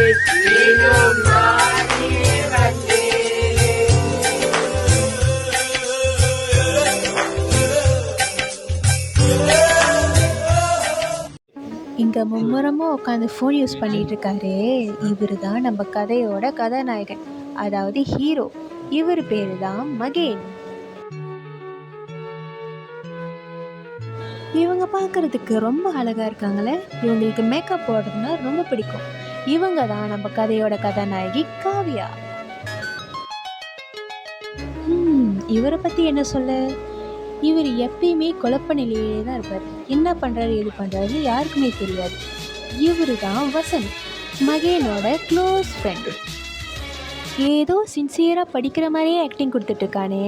இங்கே மும்முரமாக உட்காந்து ஃபோன் யூஸ் பண்ணிகிட்டு இருக்காரு. இவர் தான் நம்ம கதையோட கதாநாயகன், அதாவது ஹீரோ. இவர் பேர் தான் மகேன். இவங்க பார்க்குறதுக்கு ரொம்ப அழகாக இருக்காங்களே. இவங்களுக்கு மேக்கப் போடுறதுனா ரொம்ப பிடிக்கும். இவங்க தான் நம்ம கதையோட கதாநாயகி காவியா. இவரை பற்றி என்ன சொல்ல, இவர் எப்பயுமே குழப்ப நிலையிலே தான் இருப்பார். என்ன பண்ணுறாரு எது பண்ணுறாரு யாருக்குமே தெரியாது. இவர் தான் வசந்த், மகேனோட க்ளோஸ் ஃப்ரெண்டு. ஏதோ சின்சியராக படிக்கிற மாதிரியே ஆக்டிங் கொடுத்துட்ருக்கானே.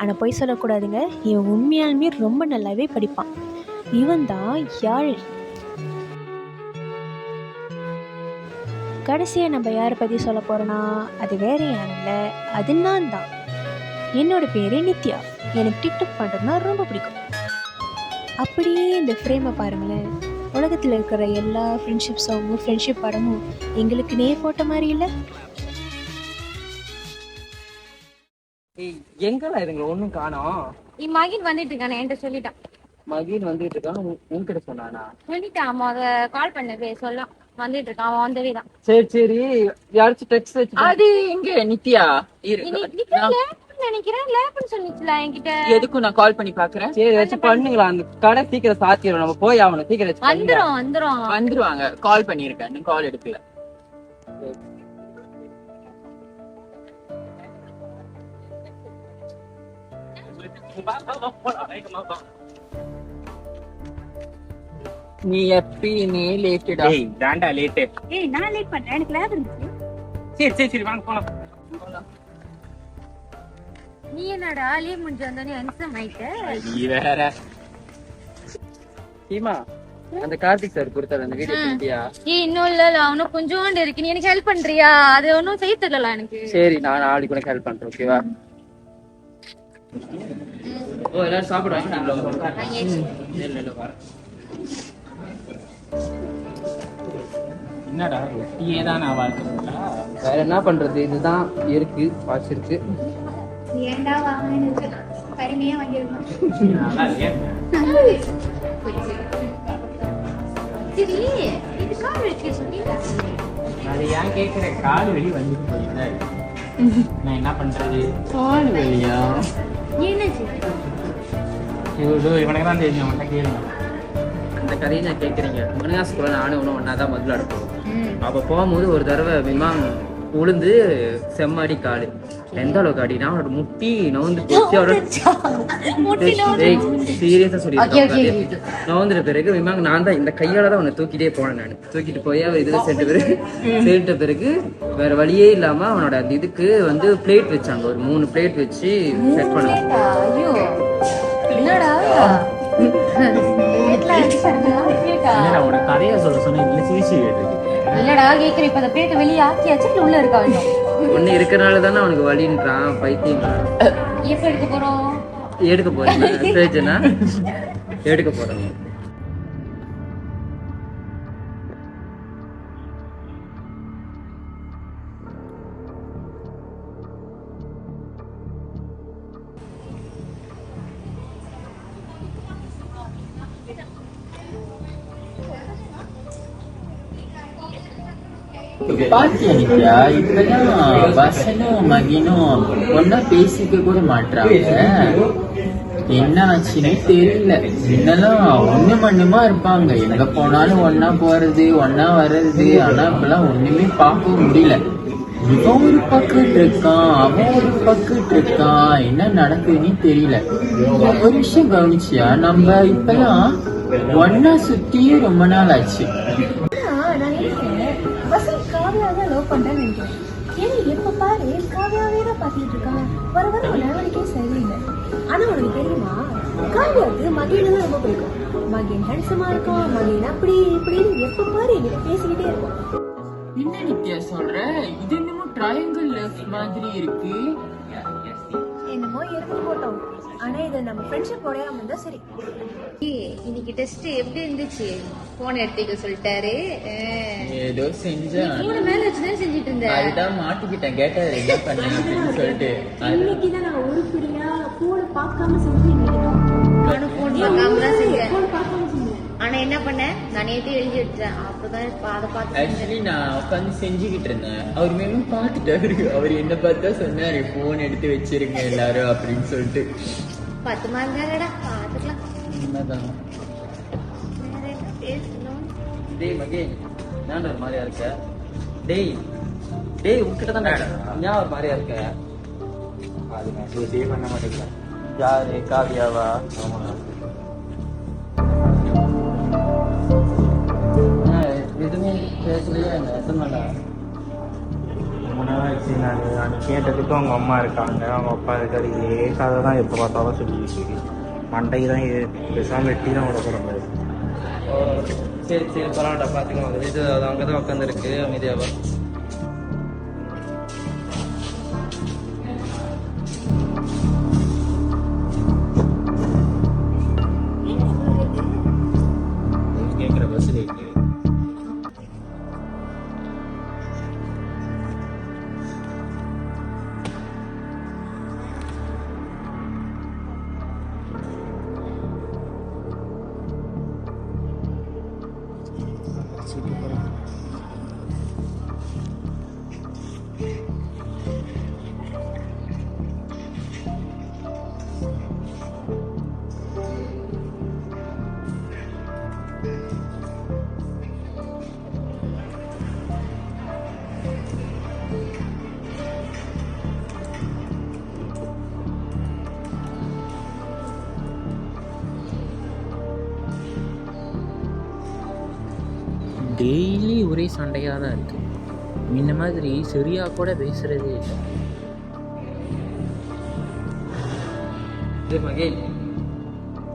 ஆனால் போய் சொல்லக்கூடாதுங்க, இவன் உண்மையாலுமே ரொம்ப நல்லாவே படிப்பான். இவன் தான் யாழ். கடைசியாக நம்ம யாரை பற்றி சொல்ல போகிறோன்னா, அது வேற யாரும் இல்லை, அது நான் தான். என்னோட பேர் நித்யா. எனக்கு டிக்டாக் பண்ணுறதுனா ரொம்ப பிடிக்கும். அப்படியே இந்த ஃப்ரேமை பாருங்களேன். உலகத்தில் இருக்கிற எல்லா ஃப்ரெண்ட்ஷிப் சாங்கும் ஃப்ரெண்ட்ஷிப் படமும் எங்களுக்கு நேர் போட்ட மாதிரி இல்லை? எங்கெல்லாம் இதுங்க ஒன்னும் காணோம். மகின் வந்துட்டு இருக்கானே, என்கிட்ட சொல்லிட்டான். மகின் வந்துட்டு இருக்கான், உன்கிட்ட சொன்னானா? சொல்லிட்டான், அம்மா அத கால் பண்ணவே சொல்ல வந்துட்டு இருக்கான். அவன் வந்தவே தான். சரி சரி, யாராச்சும் டெக்ஸ்ட் வச்சு. அது எங்க நித்யா நினைக்கிறேன் லேப்னு சொன்னிச்சுல என்கிட்ட. எதுக்கும் நான் கால் பண்ணி பாக்குறேன். சரி வச்சு பண்ணுங்களா, அந்த கடை சீக்கிரம் சாத்திரும், நம்ம போய் அவனை சீக்கிரம் வந்துருவாங்க. கால் பண்ணிருக்கேன், கால் எடுக்கல. நீ எப்பயுமே லேட்டடா? தாண்டா லேட். நான் லேட் பண்றேன், எனக்கு லேப் இருந்துச்சு. சரி சரி சரி, வாங்க போலாம். நீ என்னடா லீவ் முடிஞ்சு வந்தோடனே அன்சம் ஆயிட்ட? நீ வேற. சீமா, அந்த கார்த்திக் சார் கொடுத்தாரு அந்த வீடியோ பண்ணிட்டியா? இன்னும் இல்ல, அவனும் கொஞ்சோண்டு இருக்கு. நீ எனக்கு ஹெல்ப் பண்றியா? அது ஒன்னும் செய்ய தெரியல எனக்கு. சரி, நான் நாளைக்கு கூட ஹெல்ப் பண்றேன், ஓகேவா? ஓ, எல்லாரும் சாப்பிடுவாங்க. என்னடா ரொட்டியே தான் நான் வாழ்க்கை. வேற என்ன பண்றது, இதுதான் இருக்கு, வாட்ச் இருக்கு. ஏண்டா வாங்க, கருமையா வாங்கிருக்கோம். சரி, இது கால் வலிக்கு சொன்னீங்க. அது ஏன் கேக்குற? கால் வலி வந்துட்டு போயிட்டா நான் என்ன பண்றது? கால் வலியா? என்னாச்சு? இவனுக்கு தான் தெரியும், அவன்கிட்ட கேளுங்க. அந்த கதையை நான் கேட்குறீங்க. மணியாசுக்குள்ள நானும் ஒன்றும் ஒன்றா தான் முதல்ல எடுப்போம். அப்போ போகும்போது ஒரு தடவை விமானம் உளுந்து செம்மடி காடு. எந்த அளவுக்கு அடினா அவனோட முட்டி நவுந்து போச்சு. சீரியஸா சொல்லி நவுந்துட்ட பிறகு விமானம் நான் தான் இந்த கையால தான் அவனை தூக்கிட்டே போனேன். நான் தூக்கிட்டு போய் அவர் இதுல சேர்த்த பிறகு வேற வழியே இல்லாம அவனோட அந்த இதுக்கு வந்து பிளேட் வச்சாங்க. ஒரு 3 பிளேட் வச்சு செட் பண்ணாங்க. உனக்கு கதையா சொல்ல சொன்ன இல்ல சிரிச்சு இல்லடா கேக்குறேன். இப்ப அந்த பிளேட்டை வெளியே ஆக்கியாச்சு, உள்ள இருக்கா? ஒண்ணு இருக்கறனால தானே அவனுக்கு வலின்றான், பைத்தியம். எப்ப எடுக்க போறோம்? எடுக்க போறேன், சர்ஜனா எடுக்க போறேன். பாத்தியா நித்யா, இப்பெல்லாம் வசனும் மகினும் ஒன்னா பேசிக்க கூட மாட்டாங்க. என்ன ஆச்சுன்னே தெரியல. முன்னெல்லாம் ஒண்ணுமா இருப்பாங்க, எங்க போனாலும் ஒன்னா போறது ஒன்னா வர்றது. ஆனா இப்பெல்லாம் ஒண்ணுமே பார்க்க முடியல. இவன் ஒரு பக்கம் இருக்கான், அவன் ஒரு பக்கம் இருக்கான். என்ன நடக்குதுன்னு தெரியல. ஒரு விஷயம் கவனிச்சியா, நம்ம இப்பெல்லாம் ஒன்னா சுத்தியே ரொம்ப நாள் ஆச்சு. பண்றேன்னு நினைக்கிறேன். ஏன்னா எப்ப பாரு காவியாவே தான் பாத்துட்டு இருக்கான். வர நடவடிக்கே சரியில்லை. ஆனா உனக்கு தெரியுமா, காவியாவுக்கு மகேன் தான் ரொம்ப பிடிக்கும். மகேன் ஹேண்ட்ஸமா இருக்கும், மகேன் அப்படி இப்படின்னு எப்ப பாரு எனக்கு பேசிக்கிட்டே இருக்கும். என்ன நித்யா சொல்ற? இது என்னமோ ட்ரையாங்கிள் லவ் மாதிரி இருக்கு. என்னமோ இருந்து போட்டோம். ஆனா இது நம்ம ஃப்ரெண்ட்ஷிப் உடையாம இருந்தா சரி. இன்னைக்கு டெஸ்ட் எப்படி இருந்துச்சு? போன் எடுத்துக்க சொல்லிட்டாரு. ஏதோ செஞ்சேன். போன மேல வச்சுதான் செஞ்சுட்டு இருந்தேன். அதுதான் மாட்டிக்கிட்டேன். கேட்டாரு என்ன பண்ணேன் அப்படின்னு சொல்லிட்டு. இன்னைக்குதான் நான் உருப்படியா போன பார்க்காம செஞ்சேன். நானும் போன் பார்க்காம தான் செஞ்சேன். ஆனா என்ன பண்ணேன், நான் நேற்று எழுதி எடுத்தேன். அப்பதான் அதை பார்த்து ஆக்சுவலி நான் உட்காந்து செஞ்சுக்கிட்டு இருந்தேன். அவர் மேலும் பார்த்துட்டாரு. அவர் என்ன பார்த்தா சொன்னாரு போன் எடுத்து வச்சிருங்க எல்லாரும் அப்படின்னு சொல்லிட்டு. 10 மார்க் தானடா, பார்த்துக்கலாம். உண்மைதான். வேற என்ன பேசணும்? டேய் மகேஷ், நான் ஒரு மாதிரியா இருக்க. டேய் டேய் உங்ககிட்ட தான் நான் ஒரு மாதிரியா இருக்க. அது நான் சூஸே பண்ண மாட்டேங்கிறேன். யாரு? காவியாவா? எதுவுமே பேசலையா? என்ன சொன்னா? முன்னாடி நான் கேட்டதுக்கு அவங்க அம்மா இருக்காங்க, அவங்க அப்பா இருக்காரு. இதே கதை தான் எப்போ பார்த்தாலும் சொல்லிட்டு மண்டைக்கு தான் பேசாமல் வெட்டி தான் விட போகிற. சரி சரி பரவாயில்ல, பார்த்துக்கலாம். இது அது அங்கே தான் உட்காந்துருக்கு அமைதியாவா. கேட்குற பஸ் லேட்டு. டெய்லி ஒரே சண்டையாக தான் இருக்கு. முன்ன மாதிரி சரியா கூட பேசுறதே இல்லை. டேய் மகேஷ்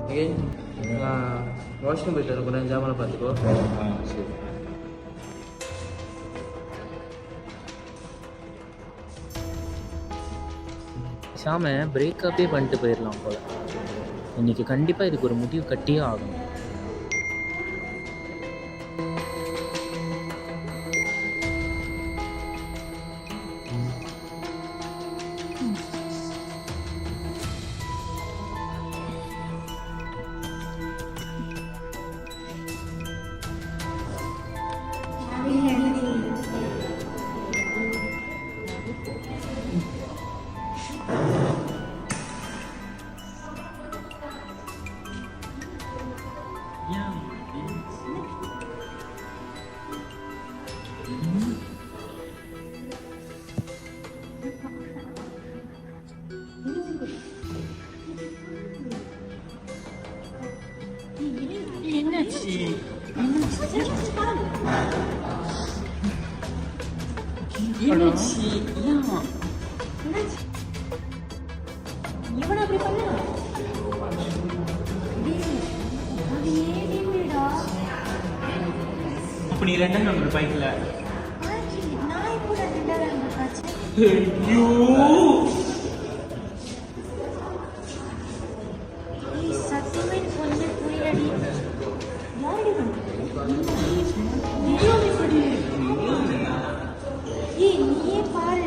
மகேஷ், வாஷ்ரூம் போயிட்டு இருக்கணும், ஜாமலை பார்த்துக்கோ. சரி. பேசாம பிரேக்கப்பே பண்ணிட்டு போயிடலாம் போல. இன்னைக்கு கண்டிப்பாக இதுக்கு ஒரு முடிவு கட்டியே ஆகணும். இவன் அப்படி பண்ண அப்போ நீ 2ஆம் நம்பர் பைக்கில். நான் இப்போ 2ஆவது நம்பர் காட்சி. ஐயோ சத்தியமே கொஞ்சம் புரியலடி. நீயே பாரு,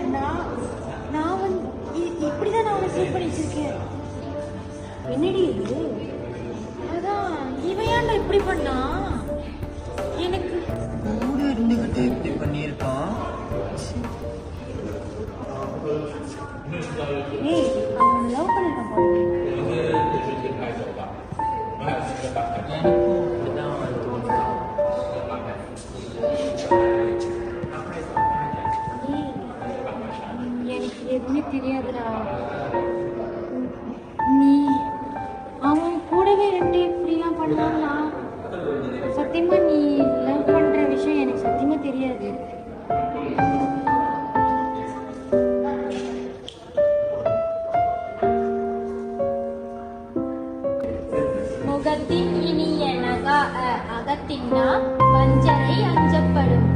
நான் வந்து இப்படிதான் நான் அவனை சேவ் பண்ணி வச்சிருக்கேன். என்னடி இது? அதான் இவன் ஏன்டா இப்படி பண்ணா? எனக்கு கூட இருந்துகிட்டு இப்படி பண்ணியிருக்கான். ஏய், அவன் லவ் பண்ணிருக்கான் போல. எனக்கும் அப்படிதான் தோணுது. எனக்கு எதுவுமே தெரியாதுடா. நீ அவன் கூடவே ரெண்டு இப்படிலாம் பண்ணான்னா சத்தியமா நீ லவ் பண்ற விஷயம் எனக்கு சத்தியமா தெரியாது. முகத்தின் இனிய நகா அகத்தின்னா வஞ்சனை அஞ்சப்படும்.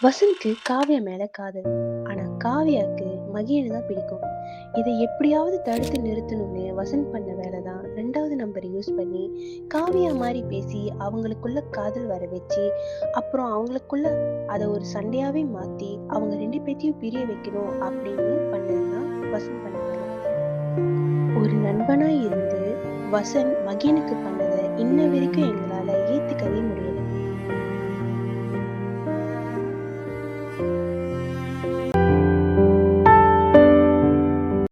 வசந்த்க்கு காவ்யா மேல காதல். ஆனா காவ்யாக்கு மகியனை தான் பிடிக்கும். இதை எப்படியாவது தடுத்து நிறுத்தணும்னு வசந்த் பண்ண வேலை தான் 2வது நம்பரை யூஸ் பண்ணி காவ்யா மாதிரி பேசி அவங்களுக்குள்ள காதல் வர வச்சு, அப்புறம் அவங்களுக்குள்ள அதை ஒரு சண்டையாவே மாத்தி அவங்க 2 பேத்தையும் பிரிய வைக்கணும் அப்படின்னு பண்ணதுதான் வசந்த் பண்ண வேலை. ஒரு நண்பனா இருந்து வசந்த் மகியனுக்கு பண்ணதை இன்ன வரைக்கும் எங்களால ஏத்துக்கவே முடியல.